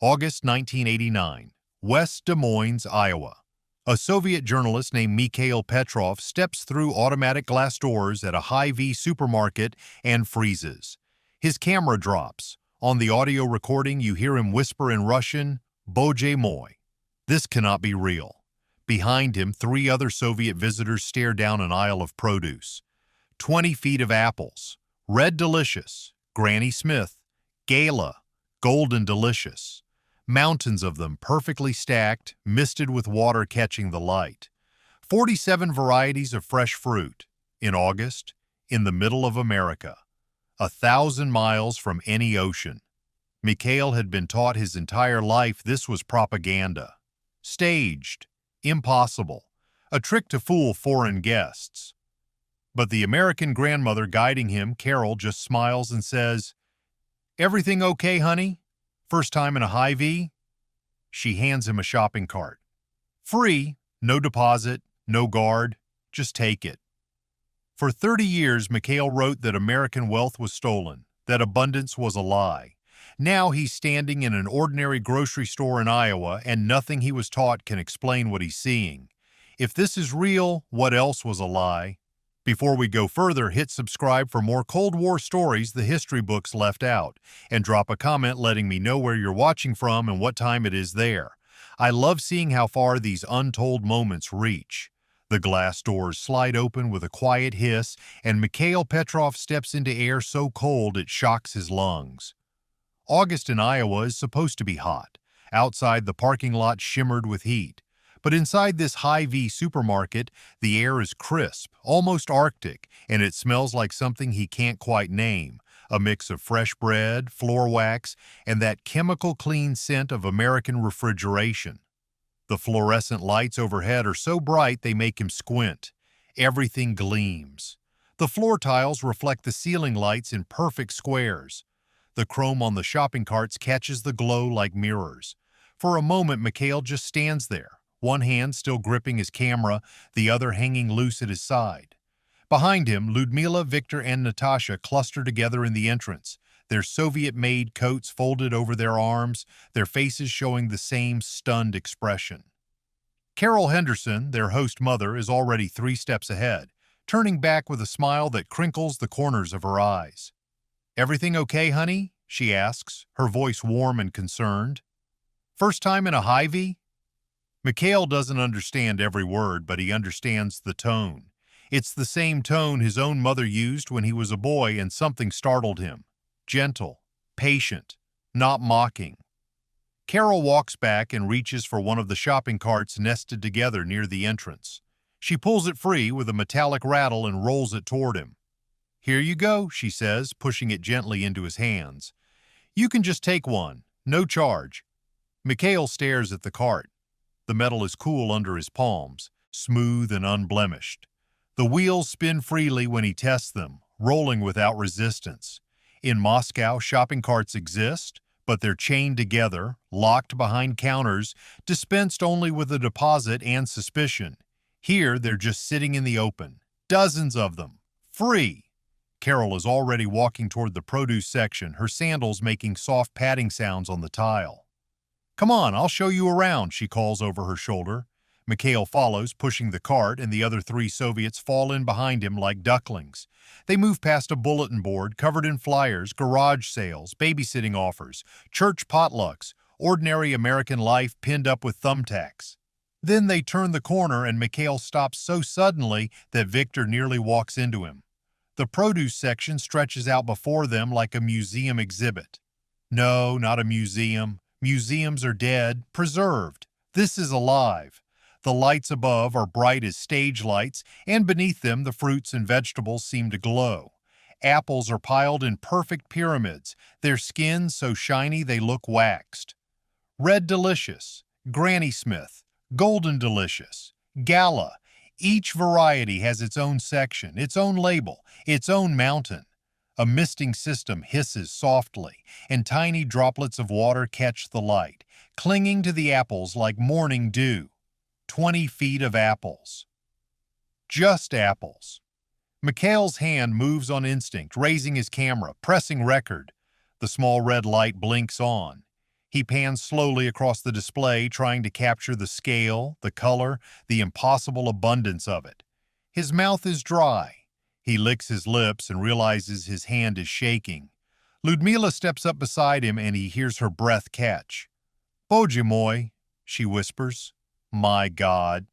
August 1989, West Des Moines, Iowa. A Soviet journalist named Mikhail Petrov steps through automatic glass doors at a Hy-Vee supermarket and freezes. His camera drops. On the audio recording, you hear him whisper in Russian, "Boje moi." This cannot be real. Behind him, three other Soviet visitors stare down an aisle of produce. 20 feet of apples. Red Delicious, Granny Smith, Gala, Golden Delicious. Mountains of them perfectly stacked, misted with water catching the light. 47 varieties of fresh fruit. In August, in the middle of America. 1,000 miles from any ocean. Mikhail had been taught his entire life this was propaganda. Staged. Impossible. A trick to fool foreign guests. But the American grandmother guiding him, Carol, just smiles and says, "Everything okay, honey? First time in a Hy-Vee?" She hands him a shopping cart. Free, no deposit, no guard, just take it. For 30 years, Mikhail wrote that American wealth was stolen, that abundance was a lie. Now he's standing in an ordinary grocery store in Iowa, and nothing he was taught can explain what he's seeing. If this is real, what else was a lie? Before we go further, hit subscribe for more Cold War stories the history books left out, and drop a comment letting me know where you're watching from and what time it is there. I love seeing how far these untold moments reach. The glass doors slide open with a quiet hiss, and Mikhail Petrov steps into air so cold it shocks his lungs. August in Iowa is supposed to be hot. Outside, the parking lot shimmered with heat. But inside this Hy-Vee supermarket, the air is crisp, almost Arctic, and it smells like something he can't quite name, a mix of fresh bread, floor wax, and that chemical-clean scent of American refrigeration. The fluorescent lights overhead are so bright they make him squint. Everything gleams. The floor tiles reflect the ceiling lights in perfect squares. The chrome on the shopping carts catches the glow like mirrors. For a moment, Mikhail just stands there. One hand still gripping his camera, the other hanging loose at his side. Behind him, Ludmila, Victor, and Natasha cluster together in the entrance, their Soviet-made coats folded over their arms, their faces showing the same stunned expression. Carol Henderson, their host mother, is already 3 steps ahead, turning back with a smile that crinkles the corners of her eyes. "Everything okay, honey?" she asks, her voice warm and concerned. "First time in a Hy-Vee?" Mikhail doesn't understand every word, but he understands the tone. It's the same tone his own mother used when he was a boy and something startled him. Gentle, patient, not mocking. Carol walks back and reaches for one of the shopping carts nested together near the entrance. She pulls it free with a metallic rattle and rolls it toward him. "Here you go," she says, pushing it gently into his hands. "You can just take one, no charge." Mikhail stares at the cart. The metal is cool under his palms, smooth and unblemished. The wheels spin freely when he tests them, rolling without resistance. In Moscow, shopping carts exist, but they're chained together, locked behind counters, dispensed only with a deposit and suspicion. Here, they're just sitting in the open. Dozens of them. Free. Carol is already walking toward the produce section, her sandals making soft padding sounds on the tile. "Come on, I'll show you around," she calls over her shoulder. Mikhail follows, pushing the cart, and the other 3 Soviets fall in behind him like ducklings. They move past a bulletin board covered in flyers, garage sales, babysitting offers, church potlucks, ordinary American life pinned up with thumbtacks. Then they turn the corner and Mikhail stops so suddenly that Victor nearly walks into him. The produce section stretches out before them like a museum exhibit. No, not a museum. Museums are dead, preserved. This is alive. The lights above are bright as stage lights, and beneath them the fruits and vegetables seem to glow. Apples are piled in perfect pyramids, their skins so shiny they look waxed. Red Delicious, Granny Smith, Golden Delicious, Gala. Each variety has its own section, its own label, its own mountain. A misting system hisses softly, and tiny droplets of water catch the light, clinging to the apples like morning dew. 20 feet of apples. Just apples. Mikhail's hand moves on instinct, raising his camera, pressing record. The small red light blinks on. He pans slowly across the display, trying to capture the scale, the color, the impossible abundance of it. His mouth is dry. He licks his lips and realizes his hand is shaking. Ludmila steps up beside him and he hears her breath catch. "Bože moj," she whispers. "My God."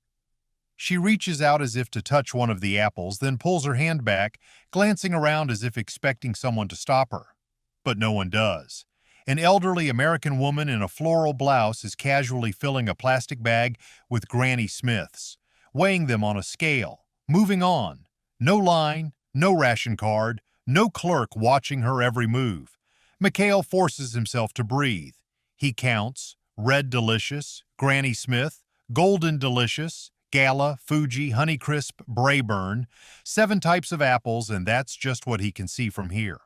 She reaches out as if to touch one of the apples, then pulls her hand back, glancing around as if expecting someone to stop her. But no one does. An elderly American woman in a floral blouse is casually filling a plastic bag with Granny Smiths, weighing them on a scale, moving on. No line, no ration card, no clerk watching her every move. Mikhail forces himself to breathe. He counts: Red Delicious, Granny Smith, Golden Delicious, Gala, Fuji, Honeycrisp, Braeburn, 7 types of apples, and that's just what he can see from here.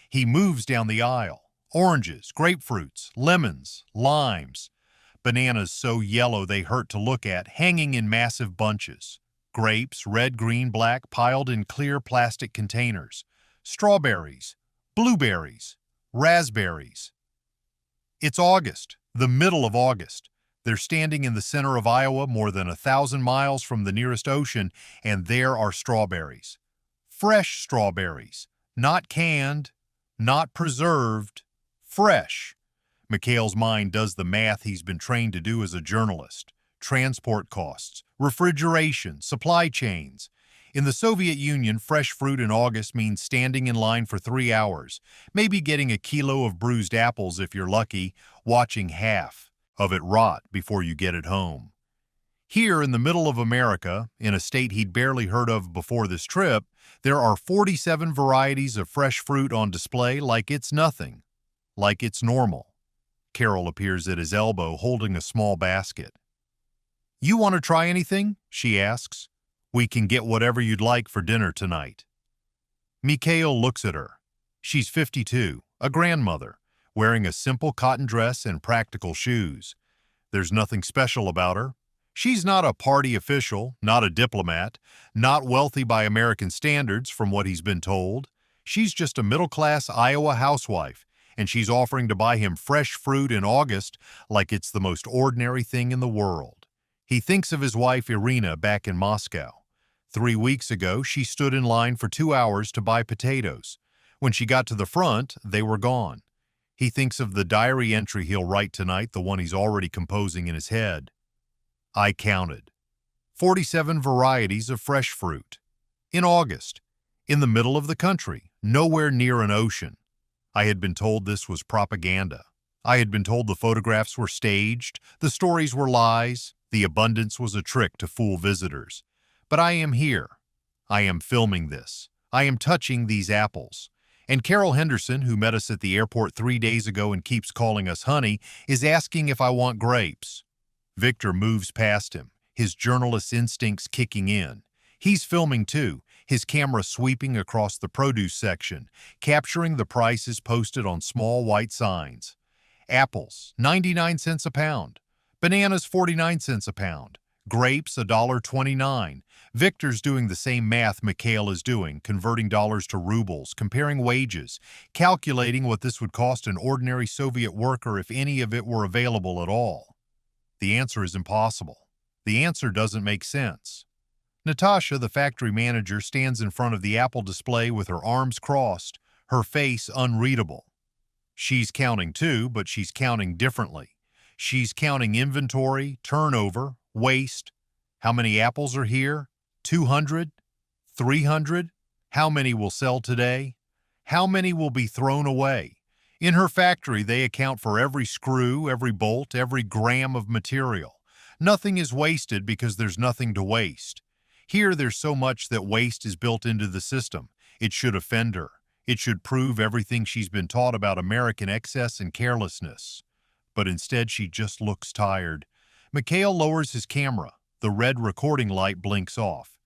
He moves down the aisle. Oranges, grapefruits, lemons, limes. Bananas so yellow they hurt to look at, hanging in massive bunches. Grapes, red, green, black, piled in clear plastic containers. Strawberries, blueberries, raspberries. It's August, the middle of August. They're standing in the center of Iowa, more than 1,000 miles from the nearest ocean, and there are strawberries. Fresh strawberries, not canned, not preserved, fresh. Mikhail's mind does the math he's been trained to do as a journalist. Transport costs, refrigeration, supply chains. In the Soviet Union, fresh fruit in August means standing in line for 3 hours, maybe getting a kilo of bruised apples if you're lucky, watching half of it rot before you get it home. Here in the middle of America, in a state he'd barely heard of before this trip, there are 47 varieties of fresh fruit on display like it's nothing, like it's normal. Carol appears at his elbow holding a small basket. "You want to try anything?" she asks. "We can get whatever you'd like for dinner tonight." Mikhail looks at her. She's 52, a grandmother, wearing a simple cotton dress and practical shoes. There's nothing special about her. She's not a party official, not a diplomat, not wealthy by American standards from what he's been told. She's just a middle-class Iowa housewife, and she's offering to buy him fresh fruit in August like it's the most ordinary thing in the world. He thinks of his wife Irina back in Moscow. 3 weeks ago, she stood in line for 2 hours to buy potatoes. When she got to the front, they were gone. He thinks of the diary entry he'll write tonight, the one he's already composing in his head. I counted. 47 varieties of fresh fruit. In August, in the middle of the country, nowhere near an ocean. I had been told this was propaganda. I had been told the photographs were staged, the stories were lies, the abundance was a trick to fool visitors. But I am here. I am filming this. I am touching these apples. And Carol Henderson, who met us at the airport 3 days ago and keeps calling us honey, is asking if I want grapes. Victor moves past him, his journalist's instincts kicking in. He's filming too, his camera sweeping across the produce section, capturing the prices posted on small white signs. Apples, 99 cents a pound. Bananas, 49 cents a pound. Grapes, $1.29. Victor's doing the same math Mikhail is doing, converting dollars to rubles, comparing wages, calculating what this would cost an ordinary Soviet worker if any of it were available at all. The answer is impossible. The answer doesn't make sense. Natasha, the factory manager, stands in front of the apple display with her arms crossed, her face unreadable. She's counting too, but she's counting differently. She's counting inventory, turnover, waste. How many apples are here? 200? 300? How many will sell today? How many will be thrown away? In her factory, they account for every screw, every bolt, every gram of material. Nothing is wasted because there's nothing to waste. Here, there's so much that waste is built into the system. It should offend her. It should prove everything she's been taught about American excess and carelessness. But instead, she just looks tired. Mikhail lowers his camera. The red recording light blinks off.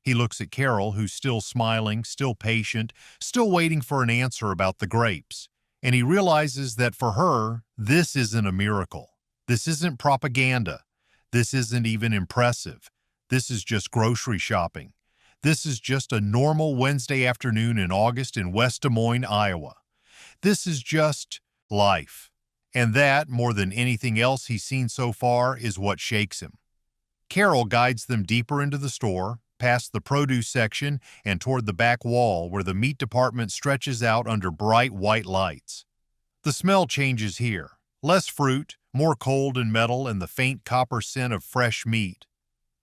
He looks at Carol, who's still smiling, still patient, still waiting for an answer about the grapes. And he realizes that for her, this isn't a miracle. This isn't propaganda. This isn't even impressive. This is just grocery shopping. This is just a normal Wednesday afternoon in August in West Des Moines, Iowa. This is just life. And that, more than anything else he's seen so far, is what shakes him. Carol guides them deeper into the store, past the produce section and toward the back wall where the meat department stretches out under bright white lights. The smell changes here. Less fruit, more cold and metal, and the faint copper scent of fresh meat.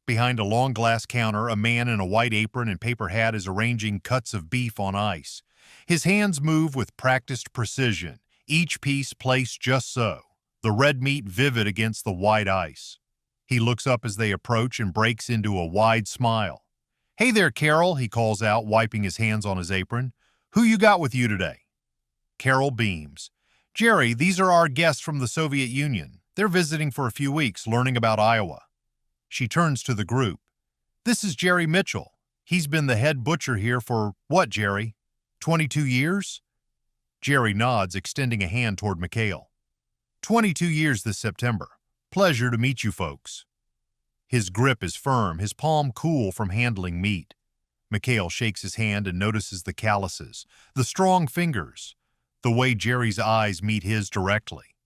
Behind a long glass counter, a man in a white apron and paper hat is arranging cuts of beef on ice. His hands move with practiced precision, each piece placed just so, the red meat vivid against the white ice. He looks up as they approach and breaks into a wide smile. "Hey there, Carol," he calls out, wiping his hands on his apron. "Who you got with you today?" Carol beams. "Jerry, these are our guests from the Soviet Union. They're visiting for a few weeks, learning about Iowa." She turns to the group. "This is Jerry Mitchell. He's been the head butcher here for, what, Jerry? 22 years? Jerry nods, extending a hand toward Mikhail. 22 years this September. Pleasure to meet you folks." His grip is firm, his palm cool from handling meat. Mikhail shakes his hand and notices the calluses, the strong fingers, the way Jerry's eyes meet his directly.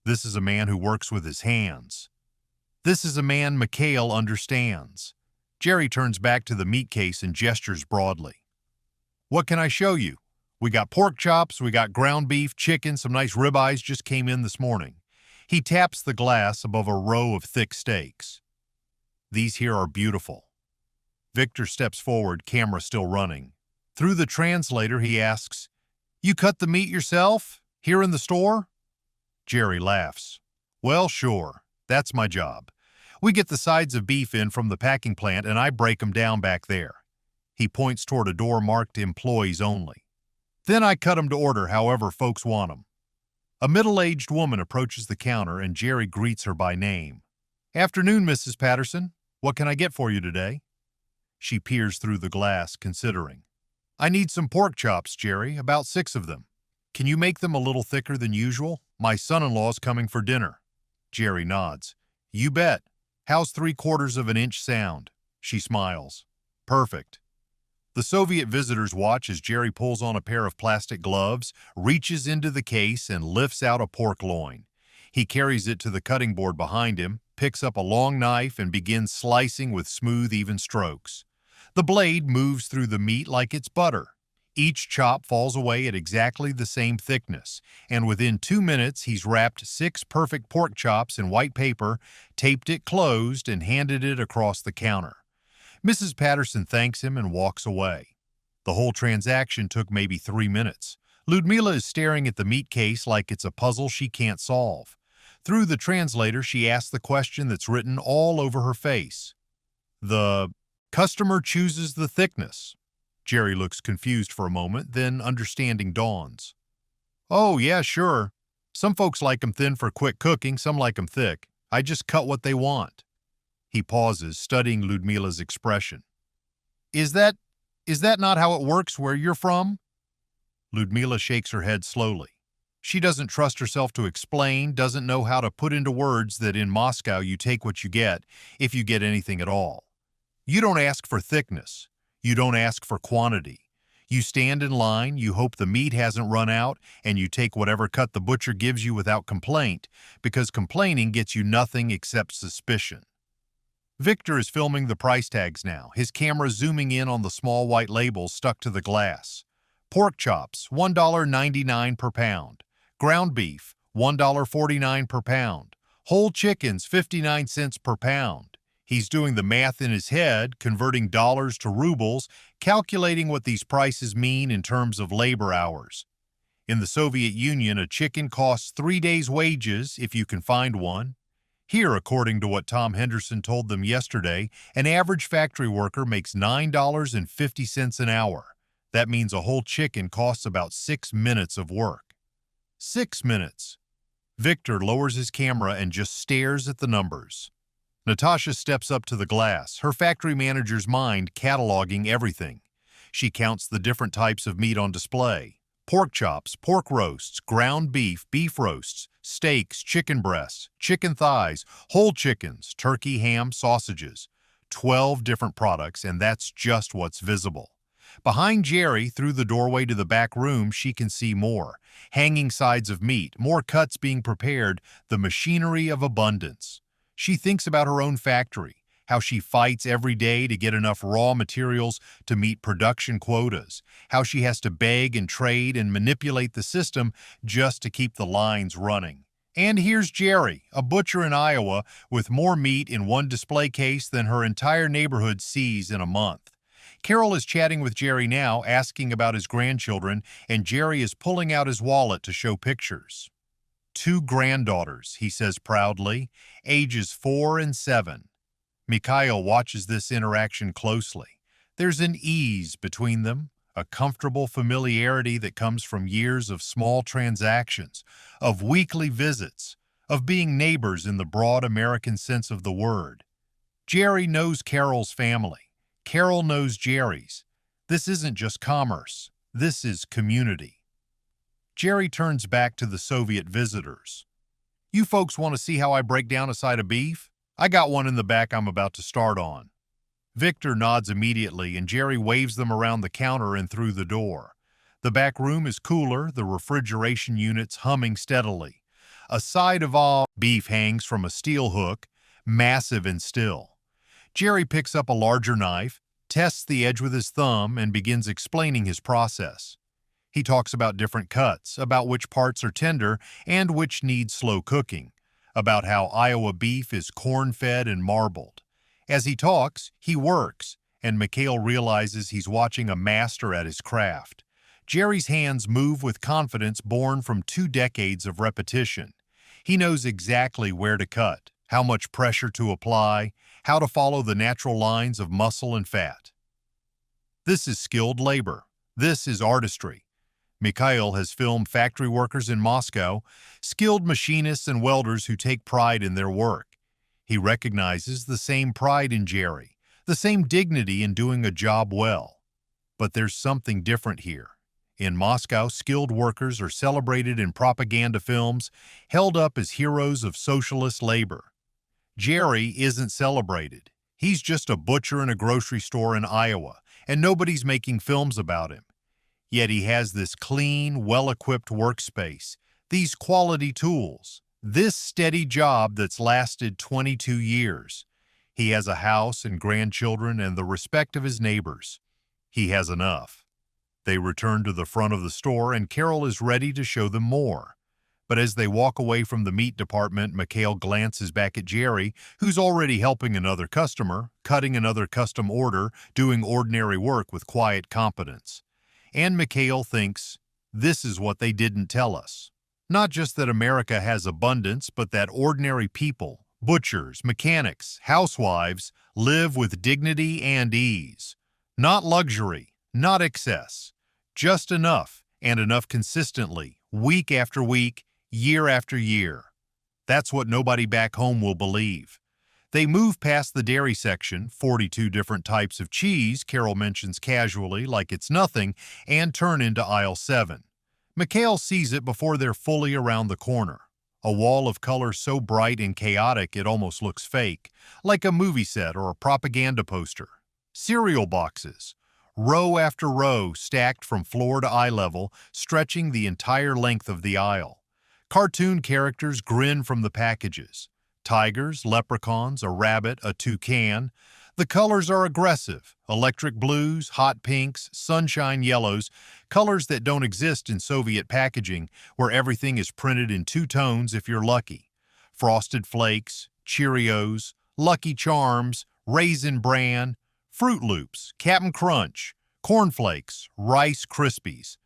This is a man who works with his hands. This is a man Mikhail understands. Jerry turns back to the meat case and gestures broadly. "What can I show you? We got pork chops, we got ground beef, chicken, some nice ribeyes just came in this morning." He taps the glass above a row of thick steaks. "These here are beautiful." Victor steps forward, camera still running. Through the translator, he asks, "You cut the meat yourself? Here in the store?" Jerry laughs. "Well, sure. That's my job. We get the sides of beef in from the packing plant and I break them down back there." He points toward a door marked "Employees Only." "Then I cut them to order however folks want them." A middle-aged woman approaches the counter and Jerry greets her by name. "Afternoon, Mrs. Patterson. What can I get for you today?" She peers through the glass, considering. "I need some pork chops, Jerry, about 6 of them. Can you make them a little thicker than usual? My son-in-law's coming for dinner." Jerry nods. "You bet. How's 3/4 of an inch sound?" She smiles. "Perfect." The Soviet visitors watch as Jerry pulls on a pair of plastic gloves, reaches into the case, and lifts out a pork loin. He carries it to the cutting board behind him, picks up a long knife, and begins slicing with smooth, even strokes. The blade moves through the meat like it's butter. Each chop falls away at exactly the same thickness, and within 2 minutes he's wrapped 6 perfect pork chops in white paper, taped it closed, and handed it across the counter. Mrs. Patterson thanks him and walks away. The whole transaction took maybe 3 minutes. Ludmila is staring at the meat case like it's a puzzle she can't solve. Through the translator, she asks the question that's written all over her face. "The customer chooses the thickness." Jerry looks confused for a moment, then understanding dawns. "Oh, yeah, sure. Some folks like 'em thin for quick cooking, some like 'em thick. I just cut what they want." He pauses, studying Ludmila's expression. Is that not how it works where you're from?" Ludmila shakes her head slowly. She doesn't trust herself to explain, doesn't know how to put into words that in Moscow you take what you get, if you get anything at all. You don't ask for thickness. You don't ask for quantity. You stand in line, you hope the meat hasn't run out, and you take whatever cut the butcher gives you without complaint, because complaining gets you nothing except suspicion. Victor is filming the price tags now, his camera zooming in on the small white labels stuck to the glass. Pork chops, $1.99 per pound. Ground beef, $1.49 per pound. Whole chickens, 59 cents per pound. He's doing the math in his head, converting dollars to rubles, calculating what these prices mean in terms of labor hours. In the Soviet Union, a chicken costs 3 days' wages if you can find one. Here, according to what Tom Henderson told them yesterday, an average factory worker makes $9.50 an hour. That means a whole chicken costs about 6 minutes of work. 6 minutes. Victor lowers his camera and just stares at the numbers. Natasha steps up to the glass, her factory manager's mind cataloging everything. She counts the different types of meat on display. Pork chops, pork roasts, ground beef, beef roasts, steaks, chicken breasts, chicken thighs, whole chickens, turkey, ham, sausages. 12 different products, and that's just what's visible. Behind Jerry, through the doorway to the back room, she can see more. Hanging sides of meat, more cuts being prepared, the machinery of abundance. She thinks about her own factory, how she fights every day to get enough raw materials to meet production quotas, how she has to beg and trade and manipulate the system just to keep the lines running. And here's Jerry, a butcher in Iowa, with more meat in one display case than her entire neighborhood sees in a month. Carol is chatting with Jerry now, asking about his grandchildren, and Jerry is pulling out his wallet to show pictures. 2 granddaughters, he says proudly, ages 4 and 7. Mikhail watches this interaction closely. There's an ease between them, a comfortable familiarity that comes from years of small transactions, of weekly visits, of being neighbors in the broad American sense of the word. Jerry knows Carol's family. Carol knows Jerry's. This isn't just commerce. This is community. Jerry turns back to the Soviet visitors. You folks want to see how I break down a side of beef? I got one in the back I'm about to start on. Victor nods immediately, and Jerry waves them around the counter and through the door. The back room is cooler, the refrigeration units humming steadily. A side of all beef hangs from a steel hook, massive and still. Jerry picks up a larger knife, tests the edge with his thumb, and begins explaining his process. He talks about different cuts, about which parts are tender and which need slow cooking, about how Iowa beef is corn-fed and marbled. As he talks, he works, and Mikhail realizes he's watching a master at his craft. Jerry's hands move with confidence born from 2 decades of repetition. He knows exactly where to cut, how much pressure to apply, how to follow the natural lines of muscle and fat. This is skilled labor. This is artistry. Mikhail has filmed factory workers in Moscow, skilled machinists and welders who take pride in their work. He recognizes the same pride in Jerry, the same dignity in doing a job well. But there's something different here. In Moscow, skilled workers are celebrated in propaganda films, held up as heroes of socialist labor. Jerry isn't celebrated. He's just a butcher in a grocery store in Iowa, and nobody's making films about him. Yet he has this clean, well-equipped workspace, these quality tools, this steady job that's lasted 22 years. He has a house and grandchildren and the respect of his neighbors. He has enough. They return to the front of the store, and Carol is ready to show them more. But as they walk away from the meat department, Mikhail glances back at Jerry, who's already helping another customer, cutting another custom order, doing ordinary work with quiet competence. And Mikhail thinks, this is what they didn't tell us. Not just that America has abundance, but that ordinary people, butchers, mechanics, housewives, live with dignity and ease. Not luxury, not excess, just enough, and enough consistently, week after week, year after year. That's what nobody back home will believe. They move past the dairy section, 42 different types of cheese, Carol mentions casually like it's nothing, and turn into aisle 7. Mikhail sees it before they're fully around the corner. A wall of color so bright and chaotic it almost looks fake, like a movie set or a propaganda poster. Cereal boxes, row after row stacked from floor to eye level, stretching the entire length of the aisle. Cartoon characters grin from the packages. Tigers, leprechauns, a rabbit, a toucan. The colors are aggressive, electric blues, hot pinks, sunshine yellows, colors that don't exist in Soviet packaging, where everything is printed in 2 tones if you're lucky. Frosted Flakes, Cheerios, Lucky Charms, Raisin Bran, Fruit Loops, Cap'n Crunch, Corn Flakes, Rice Krispies.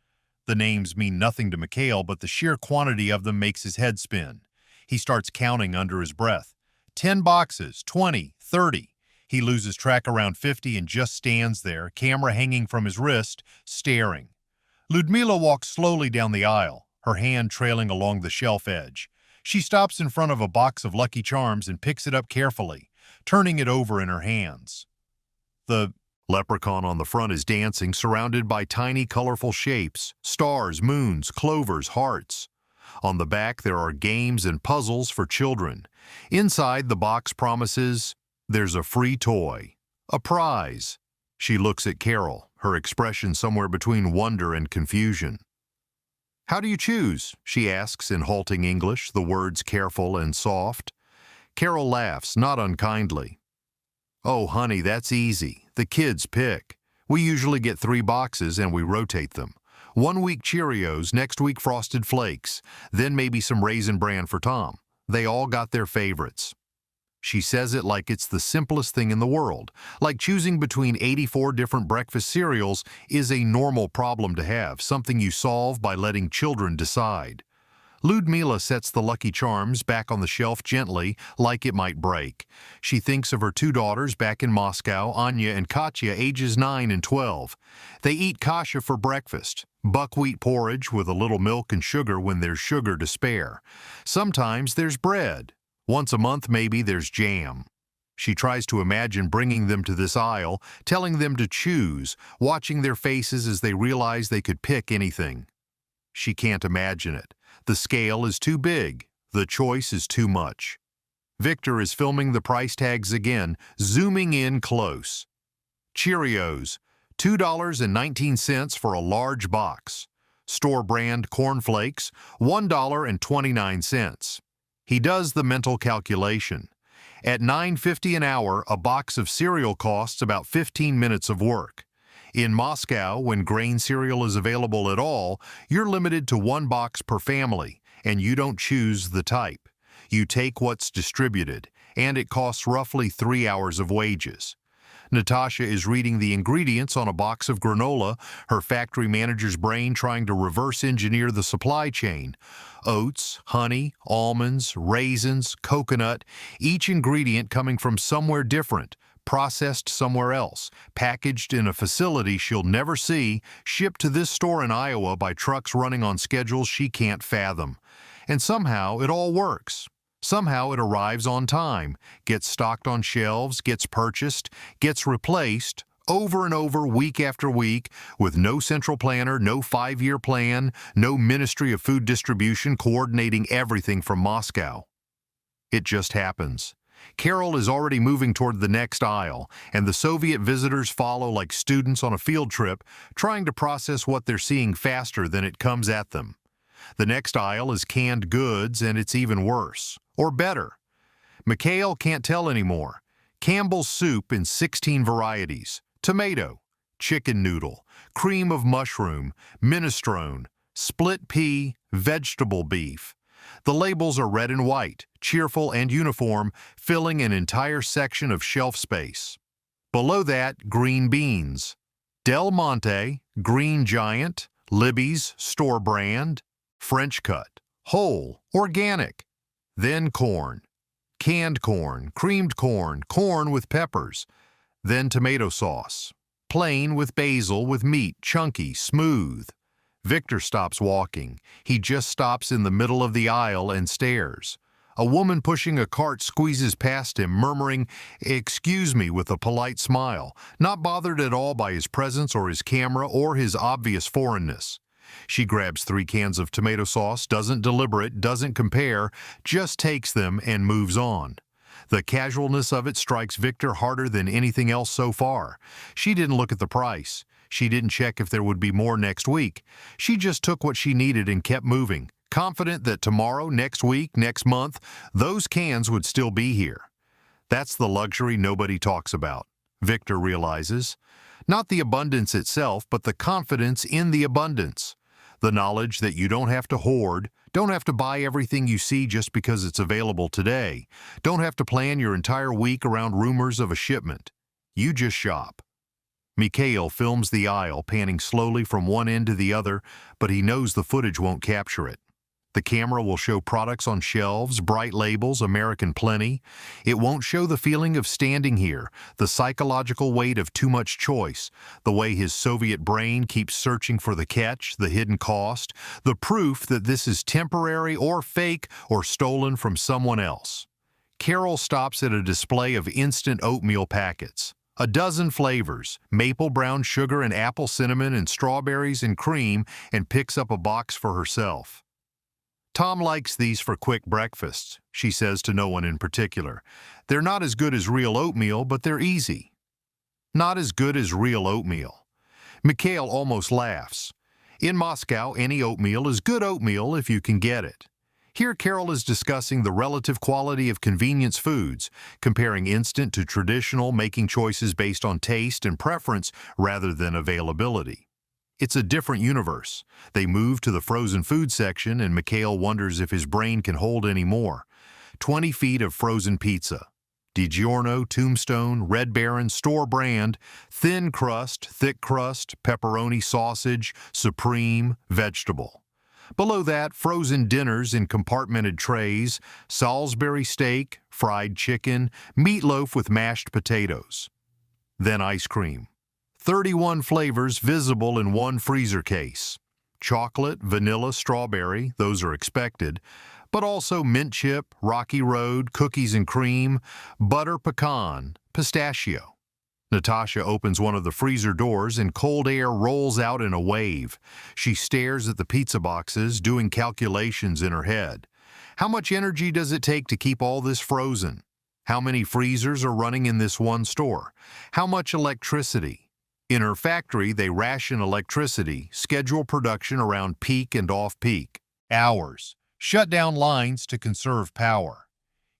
The names mean nothing to Mikhail, but the sheer quantity of them makes his head spin. He starts counting under his breath. 10 boxes, 20, 30. He loses track around 50 and just stands there, camera hanging from his wrist, staring. Ludmila walks slowly down the aisle, her hand trailing along the shelf edge. She stops in front of a box of Lucky Charms and picks it up carefully, turning it over in her hands. The leprechaun on the front is dancing, surrounded by tiny, colorful shapes, stars, moons, clovers, hearts. On the back, there are games and puzzles for children. Inside, the box promises there's a free toy, a prize. She looks at Carol, her expression somewhere between wonder and confusion. "How do you choose?" she asks in halting English, the words careful and soft. Carol laughs, not unkindly. "Oh, honey, that's easy. The kids pick. We usually get 3 boxes and we rotate them. 1 week Cheerios, next week Frosted Flakes, then maybe some Raisin Bran for Tom. They all got their favorites." She says it like it's the simplest thing in the world, like choosing between 84 different breakfast cereals is a normal problem to have, something you solve by letting children decide. Ludmila sets the Lucky Charms back on the shelf gently, like it might break. She thinks of her 2 daughters back in Moscow, Anya and Katya, ages 9 and 12. They eat kasha for breakfast, buckwheat porridge with a little milk and sugar when there's sugar to spare. Sometimes there's bread. Once a month, maybe there's jam. She tries to imagine bringing them to this aisle, telling them to choose, watching their faces as they realize they could pick anything. She can't imagine it. The scale is too big. The choice is too much. Victor is filming the price tags again, zooming in close. Cheerios, $2.19 for a large box. Store brand Corn Flakes, $1.29. He does the mental calculation. At $9.50 an hour, a box of cereal costs about 15 minutes of work. In Moscow, when grain cereal is available at all, you're limited to 1 box per family, and you don't choose the type. You take what's distributed, and it costs roughly 3 hours of wages. Natasha is reading the ingredients on a box of granola, her factory manager's brain trying to reverse engineer the supply chain. Oats, honey, almonds, raisins, coconut, each ingredient coming from somewhere different, processed somewhere else, packaged in a facility she'll never see, shipped to this store in Iowa by trucks running on schedules she can't fathom. And somehow it all works. Somehow it arrives on time, gets stocked on shelves, gets purchased, gets replaced, over and over, week after week, with no central planner, no 5-year plan, no Ministry of Food Distribution coordinating everything from Moscow. It just happens. Carol is already moving toward the next aisle, and the Soviet visitors follow like students on a field trip, trying to process what they're seeing faster than it comes at them. The next aisle is canned goods, and it's even worse. Or better. Mikhail can't tell anymore. Campbell's soup in 16 varieties. Tomato, chicken noodle, cream of mushroom, minestrone, split pea, vegetable beef. The labels are red and white, cheerful and uniform, filling an entire section of shelf space. Below that, green beans. Del Monte, Green Giant, Libby's, store brand, French cut, whole, organic. Then corn. Canned corn, creamed corn, corn with peppers. Then tomato sauce. Plain with basil with meat, chunky, smooth. Victor stops walking. He just stops in the middle of the aisle and stares. A woman pushing a cart squeezes past him, murmuring, "Excuse me," with a polite smile, not bothered at all by his presence or his camera or his obvious foreignness. She grabs 3 cans of tomato sauce, doesn't deliberate, doesn't compare, just takes them and moves on. The casualness of it strikes Victor harder than anything else so far. She didn't look at the price. She didn't check if there would be more next week. She just took what she needed and kept moving, confident that tomorrow, next week, next month, those cans would still be here. That's the luxury nobody talks about, Victor realizes. Not the abundance itself, but the confidence in the abundance. The knowledge that you don't have to hoard, don't have to buy everything you see just because it's available today, don't have to plan your entire week around rumors of a shipment. You just shop. Mikhail films the aisle, panning slowly from one end to the other, but he knows the footage won't capture it. The camera will show products on shelves, bright labels, American Plenty. It won't show the feeling of standing here, the psychological weight of too much choice, the way his Soviet brain keeps searching for the catch, the hidden cost, the proof that this is temporary or fake or stolen from someone else. Carol stops at a display of instant oatmeal packets. A dozen flavors, maple brown sugar and apple cinnamon and strawberries and cream, and picks up a box for herself. Tom likes these for quick breakfasts, she says to no one in particular. They're not as good as real oatmeal, but they're easy. Not as good as real oatmeal. Mikhail almost laughs. In Moscow, any oatmeal is good oatmeal if you can get it. Here, Carol is discussing the relative quality of convenience foods, comparing instant to traditional, making choices based on taste and preference rather than availability. It's a different universe. They move to the frozen food section, and Mikhail wonders if his brain can hold any more. 20 feet of frozen pizza. DiGiorno, Tombstone, Red Baron, store brand, thin crust, thick crust, pepperoni sausage, supreme, vegetable. Below that, frozen dinners in compartmented trays, Salisbury steak, fried chicken, meatloaf with mashed potatoes. Then ice cream. 31 flavors visible in one freezer case. Chocolate, vanilla, strawberry, those are expected, but also mint chip, Rocky Road, cookies and cream, butter pecan, pistachio. Natasha opens one of the freezer doors and cold air rolls out in a wave. She stares at the pizza boxes, doing calculations in her head. How much energy does it take to keep all this frozen? How many freezers are running in this one store? How much electricity? In her factory, they ration electricity, schedule production around peak and off-peak hours, shut down lines to conserve power.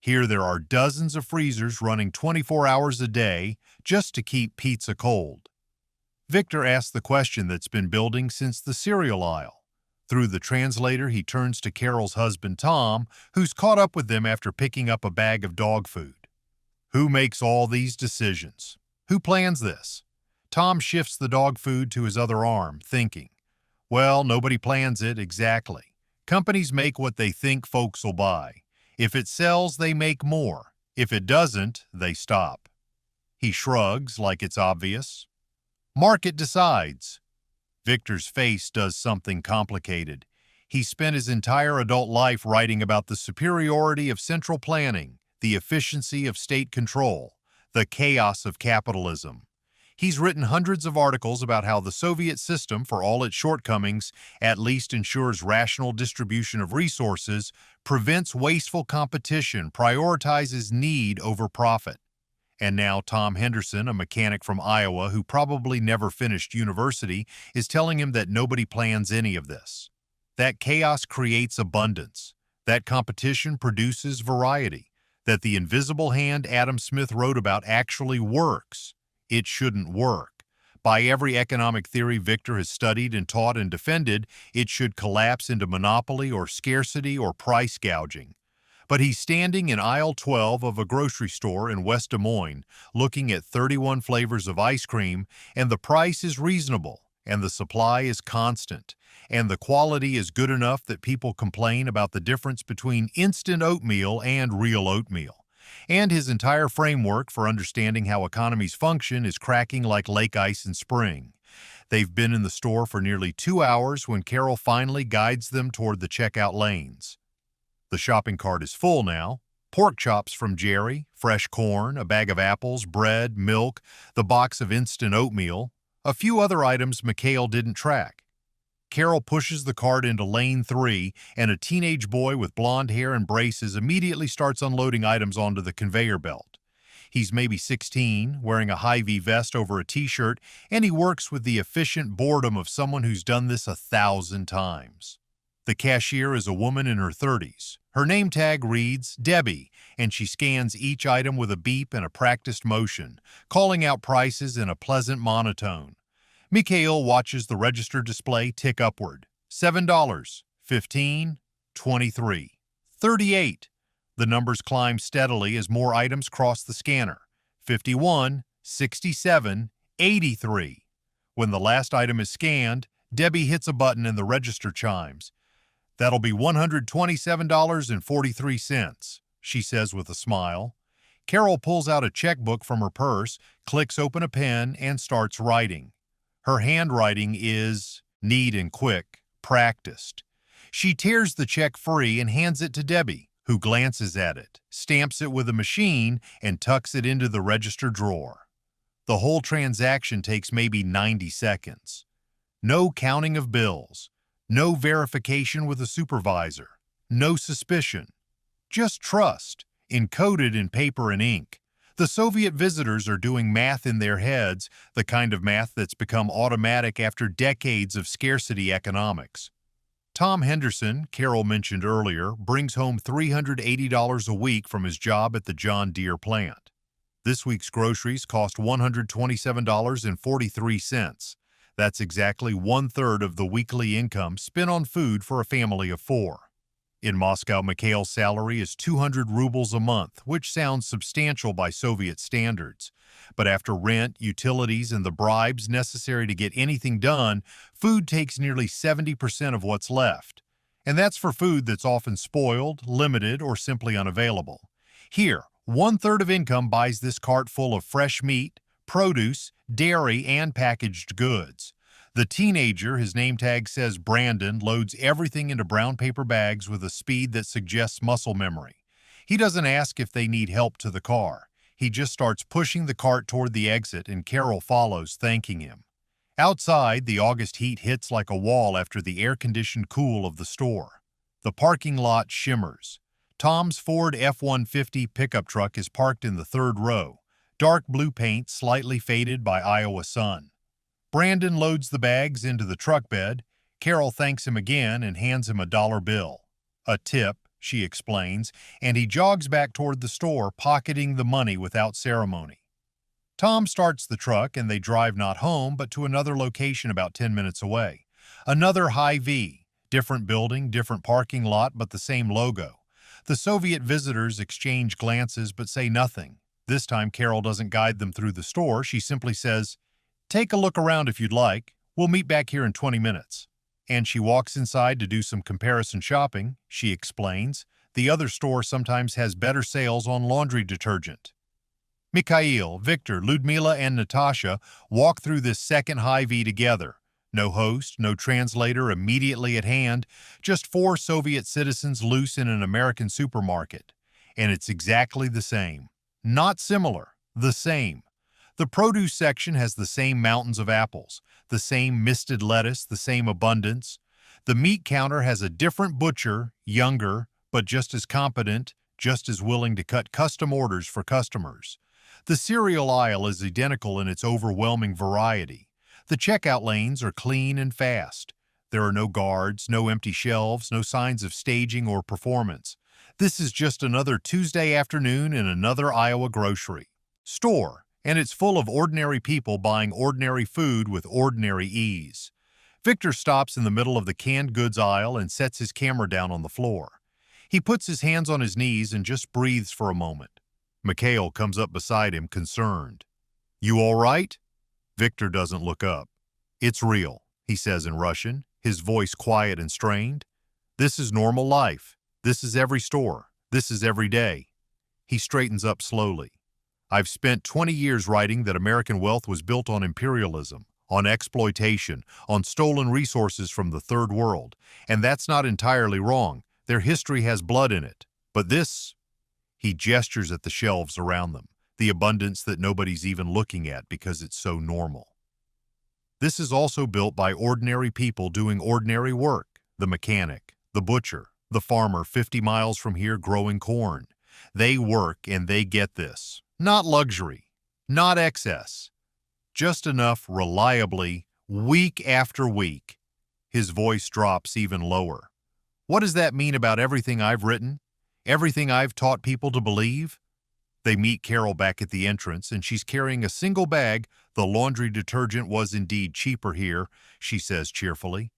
Here there are dozens of freezers running 24 hours a day just to keep pizza cold. Victor asks the question that's been building since the cereal aisle. Through the translator, he turns to Carol's husband, Tom, who's caught up with them after picking up a bag of dog food. Who makes all these decisions? Who plans this? Tom shifts the dog food to his other arm, thinking, well, nobody plans it exactly. Companies make what they think folks will buy. If it sells, they make more. If it doesn't, they stop. He shrugs like it's obvious. Market decides. Victor's face does something complicated. He spent his entire adult life writing about the superiority of central planning, the efficiency of state control, the chaos of capitalism. He's written hundreds of articles about how the Soviet system, for all its shortcomings, at least ensures rational distribution of resources, prevents wasteful competition, prioritizes need over profit. And now Tom Henderson, a mechanic from Iowa who probably never finished university, is telling him that nobody plans any of this. That chaos creates abundance. That competition produces variety. That the invisible hand Adam Smith wrote about actually works. It shouldn't work. By every economic theory Victor has studied and taught and defended, it should collapse into monopoly or scarcity or price gouging. But he's standing in aisle 12 of a grocery store in West Des Moines, looking at 31 flavors of ice cream, and the price is reasonable, and the supply is constant, and the quality is good enough that people complain about the difference between instant oatmeal and real oatmeal. And his entire framework for understanding how economies function is cracking like lake ice in spring. They've been in the store for nearly 2 hours when Carol finally guides them toward the checkout lanes. The shopping cart is full now. Pork chops from Jerry, fresh corn, a bag of apples, bread, milk, the box of instant oatmeal, a few other items Mikhail didn't track. Carol pushes the cart into lane 3, and a teenage boy with blonde hair and braces immediately starts unloading items onto the conveyor belt. He's maybe 16, wearing a Hy-Vee vest over a t-shirt, and he works with the efficient boredom of someone who's done this 1,000 times. The cashier is a woman in her 30s. Her name tag reads Debbie, and she scans each item with a beep and a practiced motion, calling out prices in a pleasant monotone. Mikhail watches the register display tick upward. $7, $15, $23, $38. The numbers climb steadily as more items cross the scanner. $51, $67, $83. When the last item is scanned, Debbie hits a button and the register chimes. That'll be $127.43, she says with a smile. Carol pulls out a checkbook from her purse, clicks open a pen, and starts writing. Her handwriting is neat and quick, practiced. She tears the check free and hands it to Debbie, who glances at it, stamps it with a machine, and tucks it into the register drawer. The whole transaction takes maybe 90 seconds. No counting of bills, no verification with a supervisor, no suspicion. Just trust, encoded in paper and ink. The Soviet visitors are doing math in their heads, the kind of math that's become automatic after decades of scarcity economics. Tom Henderson, Carol mentioned earlier, brings home $380 a week from his job at the John Deere plant. This week's groceries cost $127.43. That's exactly one-third of the weekly income spent on food for a family of four. In Moscow, Mikhail's salary is 200 rubles a month, which sounds substantial by Soviet standards. But after rent, utilities, and the bribes necessary to get anything done, food takes nearly 70% of what's left. And that's for food that's often spoiled, limited, or simply unavailable. Here, one-third of income buys this cart full of fresh meat, produce, dairy, and packaged goods. The teenager, his name tag says Brandon, loads everything into brown paper bags with a speed that suggests muscle memory. He doesn't ask if they need help to the car. He just starts pushing the cart toward the exit, and Carol follows, thanking him. Outside, the August heat hits like a wall after the air-conditioned cool of the store. The parking lot shimmers. Tom's Ford F-150 pickup truck is parked in the third row, dark blue paint slightly faded by Iowa sun. Brandon loads the bags into the truck bed. Carol thanks him again and hands him a dollar bill. A tip, she explains, and he jogs back toward the store, pocketing the money without ceremony. Tom starts the truck and they drive not home but to another location about 10 minutes away. Another Hy-Vee, different building, different parking lot, but the same logo. The Soviet visitors exchange glances but say nothing. This time Carol doesn't guide them through the store. She simply says, "Take a look around if you'd like. We'll meet back here in 20 minutes. And she walks inside to do some comparison shopping. She explains, the other store sometimes has better sales on laundry detergent. Mikhail, Victor, Ludmila, and Natasha walk through this second Hy-Vee together. No host, no translator immediately at hand, just four Soviet citizens loose in an American supermarket. And it's exactly the same. Not similar, the same. The produce section has the same mountains of apples, the same misted lettuce, the same abundance. The meat counter has a different butcher, younger, but just as competent, just as willing to cut custom orders for customers. The cereal aisle is identical in its overwhelming variety. The checkout lanes are clean and fast. There are no guards, no empty shelves, no signs of staging or performance. This is just another Tuesday afternoon in another Iowa grocery store. And it's full of ordinary people buying ordinary food with ordinary ease. Victor stops in the middle of the canned goods aisle and sets his camera down on the floor. He puts his hands on his knees and just breathes for a moment. Mikhail comes up beside him, concerned. "You all right?" Victor doesn't look up. "It's real," he says in Russian, his voice quiet and strained. "This is normal life. This is every store. This is every day." He straightens up slowly. "I've spent 20 years writing that American wealth was built on imperialism, on exploitation, on stolen resources from the Third World. And that's not entirely wrong. Their history has blood in it. But this..." He gestures at the shelves around them, the abundance that nobody's even looking at because it's so normal. "This is also built by ordinary people doing ordinary work. The mechanic, the butcher, the farmer 50 miles from here growing corn. They work and they get this. Not luxury, not excess, just enough reliably, week after week." His voice drops even lower. "What does that mean about everything I've written? Everything I've taught people to believe?" They meet Carol back at the entrance, and she's carrying a single bag. "The laundry detergent was indeed cheaper here," she says cheerfully.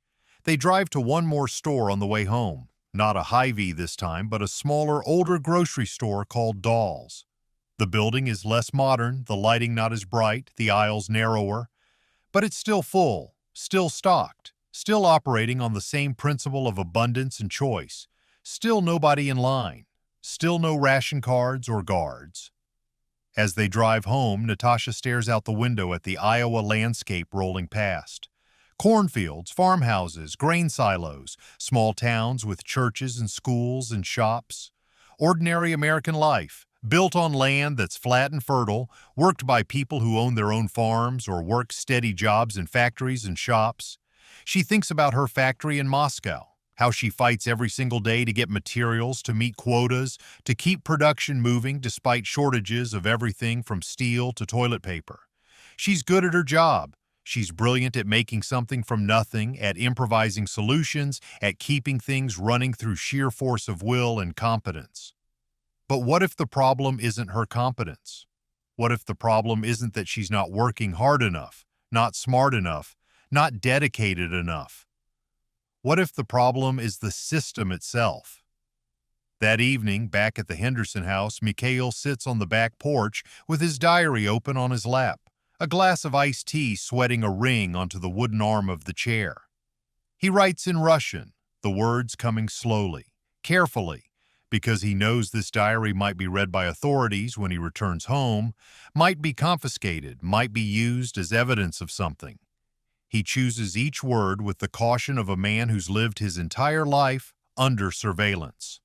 They drive to one more store on the way home. Not a Hy-Vee this time, but a smaller, older grocery store called Dolls. The building is less modern, the lighting not as bright, the aisles narrower, but it's still full, still stocked, still operating on the same principle of abundance and choice, still nobody in line, still no ration cards or guards. As they drive home, Natasha stares out the window at the Iowa landscape rolling past. Cornfields, farmhouses, grain silos, small towns with churches and schools and shops. Ordinary American life, built on land that's flat and fertile, worked by people who own their own farms or work steady jobs in factories and shops. She thinks about her factory in Moscow, how she fights every single day to get materials, to meet quotas, to keep production moving despite shortages of everything from steel to toilet paper. She's good at her job. She's brilliant at making something from nothing, at improvising solutions, at keeping things running through sheer force of will and competence. But what if the problem isn't her competence? What if the problem isn't that she's not working hard enough, not smart enough, not dedicated enough? What if the problem is the system itself? That evening, back at the Henderson house, Mikhail sits on the back porch with his diary open on his lap, a glass of iced tea sweating a ring onto the wooden arm of the chair. He writes in Russian, the words coming slowly, carefully, because he knows this diary might be read by authorities when he returns home, might be confiscated, might be used as evidence of something. He chooses each word with the caution of a man who's lived his entire life under surveillance.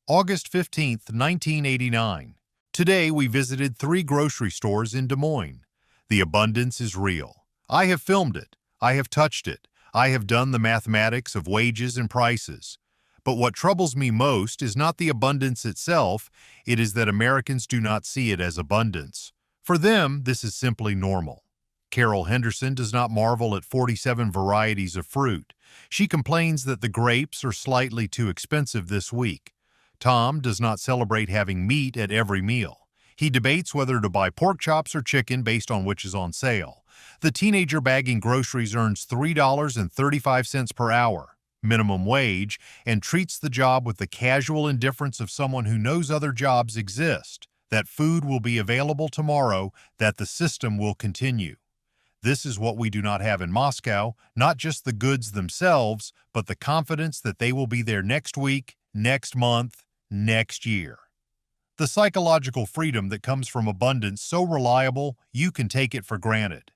August 15th, 1989. Today we visited 3 grocery stores in Des Moines. The abundance is real. I have filmed it. I have touched it. I have done the mathematics of wages and prices. But what troubles me most is not the abundance itself, it is that Americans do not see it as abundance. For them, this is simply normal. Carol Henderson does not marvel at 47 varieties of fruit. She complains that the grapes are slightly too expensive this week. Tom does not celebrate having meat at every meal. He debates whether to buy pork chops or chicken based on which is on sale. The teenager bagging groceries earns $3.35 per hour, minimum wage, and treats the job with the casual indifference of someone who knows other jobs exist, that food will be available tomorrow, that the system will continue. This is what we do not have in Moscow, not just the goods themselves, but the confidence that they will be there next week, next month, next year. The psychological freedom that comes from abundance so reliable you can take it for granted.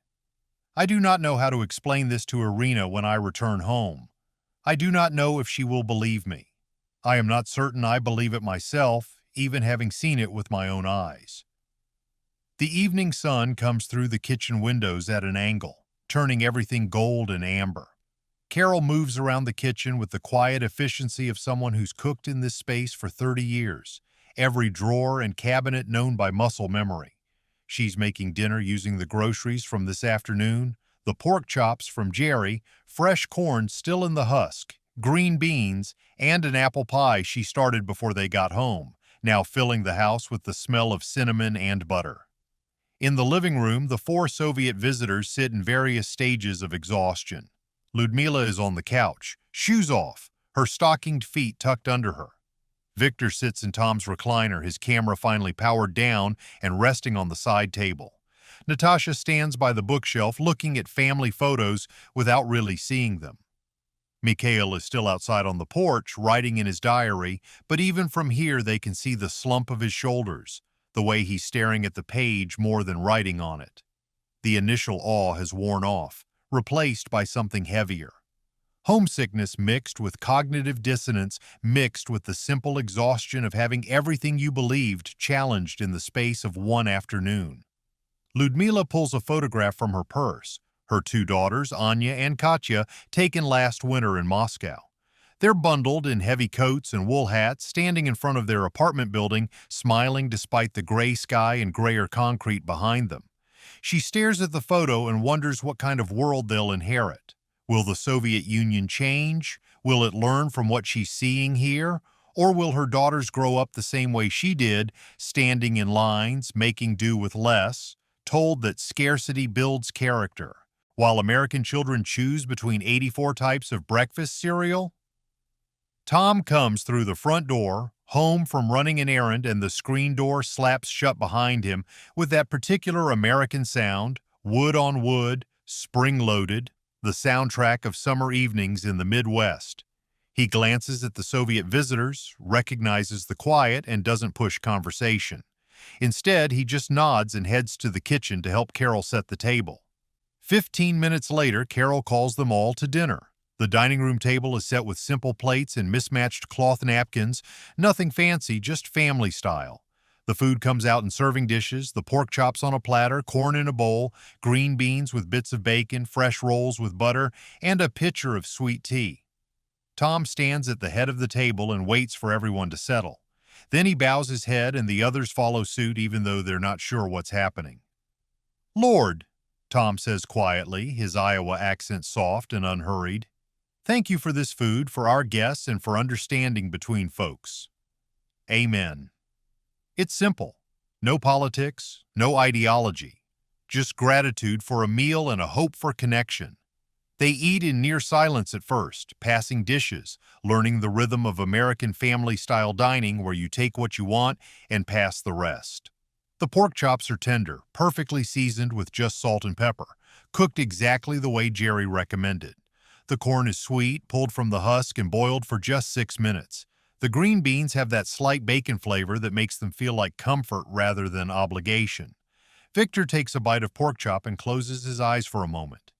I do not know how to explain this to Irina when I return home. I do not know if she will believe me. I am not certain I believe it myself, even having seen it with my own eyes. The evening sun comes through the kitchen windows at an angle, turning everything gold and amber. Carol moves around the kitchen with the quiet efficiency of someone who's cooked in this space for 30 years, every drawer and cabinet known by muscle memory. She's making dinner using the groceries from this afternoon, the pork chops from Jerry, fresh corn still in the husk, green beans, and an apple pie she started before they got home, now filling the house with the smell of cinnamon and butter. In the living room, the 4 Soviet visitors sit in various stages of exhaustion. Ludmila is on the couch, shoes off, her stockinged feet tucked under her. Victor sits in Tom's recliner, his camera finally powered down and resting on the side table. Natasha stands by the bookshelf looking at family photos without really seeing them. Mikhail is still outside on the porch, writing in his diary, but even from here they can see the slump of his shoulders, the way he's staring at the page more than writing on it. The initial awe has worn off, replaced by something heavier. Homesickness mixed with cognitive dissonance, mixed with the simple exhaustion of having everything you believed challenged in the space of one afternoon. Ludmila pulls a photograph from her purse, her 2 daughters, Anya and Katya, taken last winter in Moscow. They're bundled in heavy coats and wool hats, standing in front of their apartment building, smiling despite the gray sky and grayer concrete behind them. She stares at the photo and wonders what kind of world they'll inherit. Will the Soviet Union change? Will it learn from what she's seeing here? Or will her daughters grow up the same way she did, standing in lines, making do with less, told that scarcity builds character, while American children choose between 84 types of breakfast cereal? Tom comes through the front door, home from running an errand, and the screen door slaps shut behind him with that particular American sound, wood on wood, spring-loaded, the soundtrack of summer evenings in the Midwest. He glances at the Soviet visitors, recognizes the quiet, and doesn't push conversation. Instead, he just nods and heads to the kitchen to help Carol set the table. 15 minutes later, Carol calls them all to dinner. The dining room table is set with simple plates and mismatched cloth napkins, nothing fancy, just family style. The food comes out in serving dishes, the pork chops on a platter, corn in a bowl, green beans with bits of bacon, fresh rolls with butter, and a pitcher of sweet tea. Tom stands at the head of the table and waits for everyone to settle. Then he bows his head and the others follow suit even though they're not sure what's happening. "Lord," Tom says quietly, his Iowa accent soft and unhurried, "thank you for this food, for our guests, and for understanding between folks. Amen." It's simple. No politics, no ideology. Just gratitude for a meal and a hope for connection. They eat in near silence at first, passing dishes, learning the rhythm of American family-style dining where you take what you want and pass the rest. The pork chops are tender, perfectly seasoned with just salt and pepper, cooked exactly the way Jerry recommended. The corn is sweet, pulled from the husk and boiled for just 6 minutes. The green beans have that slight bacon flavor that makes them feel like comfort rather than obligation. Victor takes a bite of pork chop and closes his eyes for a moment.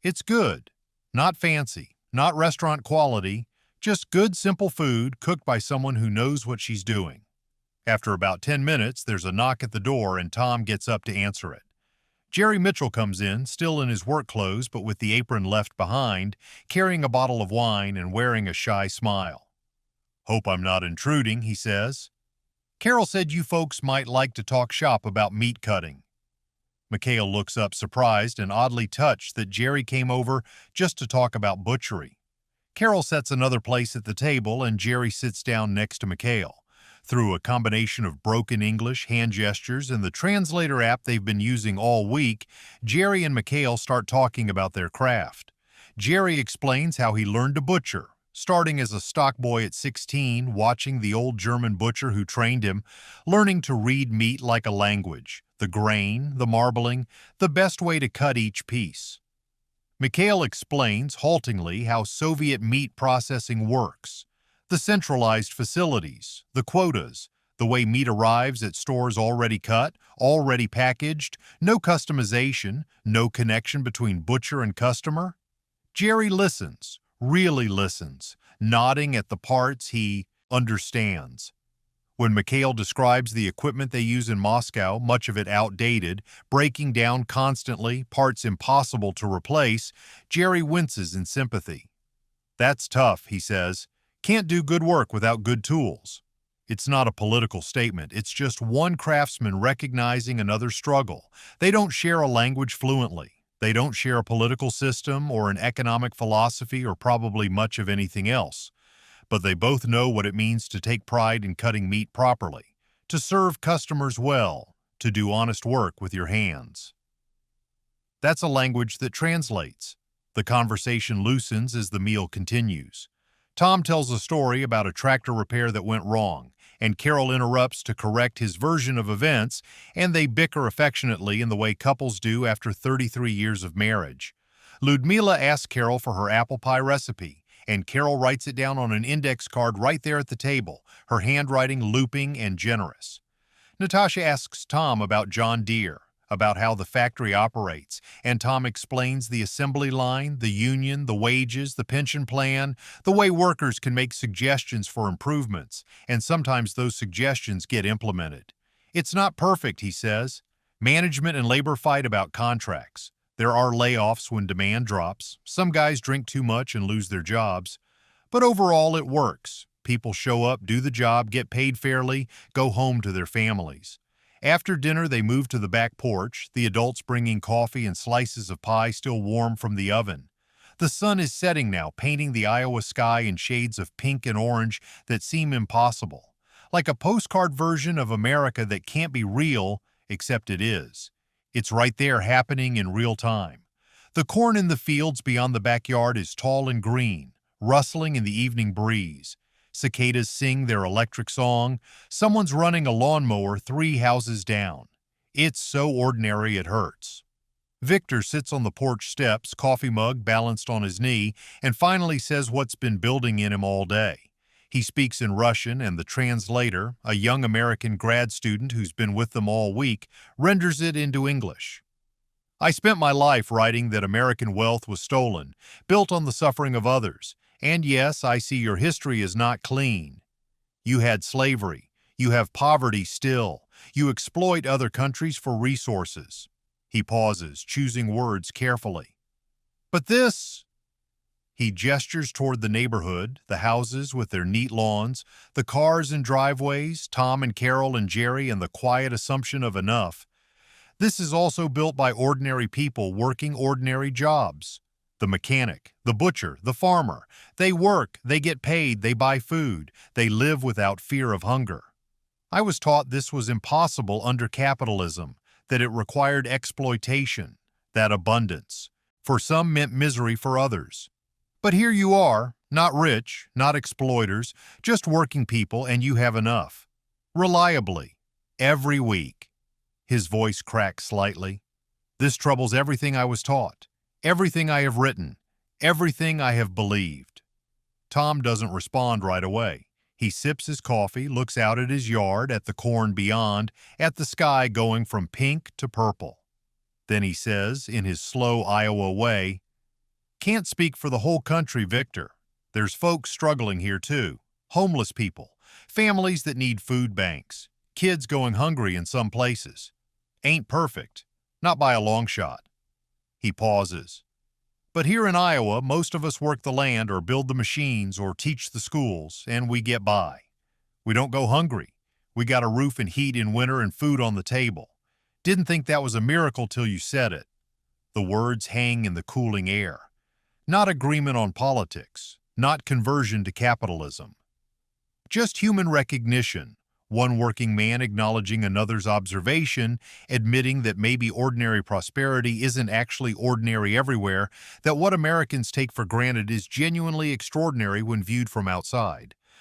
It's good. Not fancy, not restaurant quality, just good simple food cooked by someone who knows what she's doing. After about 10 minutes, there's a knock at the door and Tom gets up to answer it. Jerry Mitchell comes in, still in his work clothes but with the apron left behind, carrying a bottle of wine and wearing a shy smile. "Hope I'm not intruding," he says. "Carol said you folks might like to talk shop about meat cutting." Mikhail looks up surprised and oddly touched that Jerry came over just to talk about butchery. Carol sets another place at the table and Jerry sits down next to Mikhail. Through a combination of broken English, hand gestures, and the translator app they've been using all week, Jerry and Mikhail start talking about their craft. Jerry explains how he learned to butcher, starting as a stock boy at 16, watching the old German butcher who trained him, learning to read meat like a language, the grain, the marbling, the best way to cut each piece. Mikhail explains, haltingly, how Soviet meat processing works. The centralized facilities, the quotas, the way meat arrives at stores already cut, already packaged, no customization, no connection between butcher and customer. Jerry listens, really listens, nodding at the parts he understands. When Mikhail describes the equipment they use in Moscow, much of it outdated, breaking down constantly, parts impossible to replace, Jerry winces in sympathy. "That's tough," he says. "Can't do good work without good tools." It's not a political statement. It's just one craftsman recognizing another's struggle. They don't share a language fluently. They don't share a political system or an economic philosophy or probably much of anything else. But they both know what it means to take pride in cutting meat properly, to serve customers well, to do honest work with your hands. That's a language that translates. The conversation loosens as the meal continues. Tom tells a story about a tractor repair that went wrong, and Carol interrupts to correct his version of events, and they bicker affectionately in the way couples do after 33 years of marriage. Ludmila asks Carol for her apple pie recipe, and Carol writes it down on an index card right there at the table, her handwriting looping and generous. Natasha asks Tom about John Deere, about how the factory operates, and Tom explains the assembly line, the union, the wages, the pension plan, the way workers can make suggestions for improvements, and sometimes those suggestions get implemented. It's not perfect, he says. Management and labor fight about contracts. There are layoffs when demand drops. Some guys drink too much and lose their jobs. But overall, it works. People show up, do the job, get paid fairly, go home to their families. After dinner, they move to the back porch, the adults bringing coffee and slices of pie still warm from the oven. The sun is setting now, painting the Iowa sky in shades of pink and orange that seem impossible, like a postcard version of America that can't be real, except it is. It's right there happening in real time. The corn in the fields beyond the backyard is tall and green, rustling in the evening breeze. Cicadas sing their electric song. Someone's running a lawnmower 3 houses down. It's so ordinary it hurts. Victor sits on the porch steps, coffee mug balanced on his knee, and finally says what's been building in him all day. He speaks in Russian, and the translator, a young American grad student who's been with them all week, renders it into English. "I spent my life writing that American wealth was stolen, built on the suffering of others. And yes, I see your history is not clean. You had slavery. You have poverty still. You exploit other countries for resources." He pauses, choosing words carefully. "But this..." He gestures toward the neighborhood, the houses with their neat lawns, the cars and driveways, Tom and Carol and Jerry, and the quiet assumption of enough. This is also built by ordinary people working ordinary jobs. The mechanic, the butcher, the farmer. They work, they get paid, they buy food, they live without fear of hunger. I was taught this was impossible under capitalism, that it required exploitation, that abundance, for some meant misery for others. But here you are, not rich, not exploiters, just working people, and you have enough. Reliably, every week. His voice cracks slightly. This troubles everything I was taught, everything I have written, everything I have believed. Tom doesn't respond right away. He sips his coffee, looks out at his yard, at the corn beyond, at the sky going from pink to purple. Then he says, in his slow Iowa way, "Can't speak for the whole country, Victor. There's folks struggling here too. Homeless people, families that need food banks, kids going hungry in some places. Ain't perfect, not by a long shot." He pauses. "But here in Iowa, most of us work the land or build the machines or teach the schools, and we get by. We don't go hungry. We got a roof and heat in winter and food on the table. Didn't think that was a miracle till you said it." The words hang in the cooling air. Not agreement on politics, not conversion to capitalism. Just human recognition, one working man acknowledging another's observation, admitting that maybe ordinary prosperity isn't actually ordinary everywhere, that what Americans take for granted is genuinely extraordinary when viewed from outside.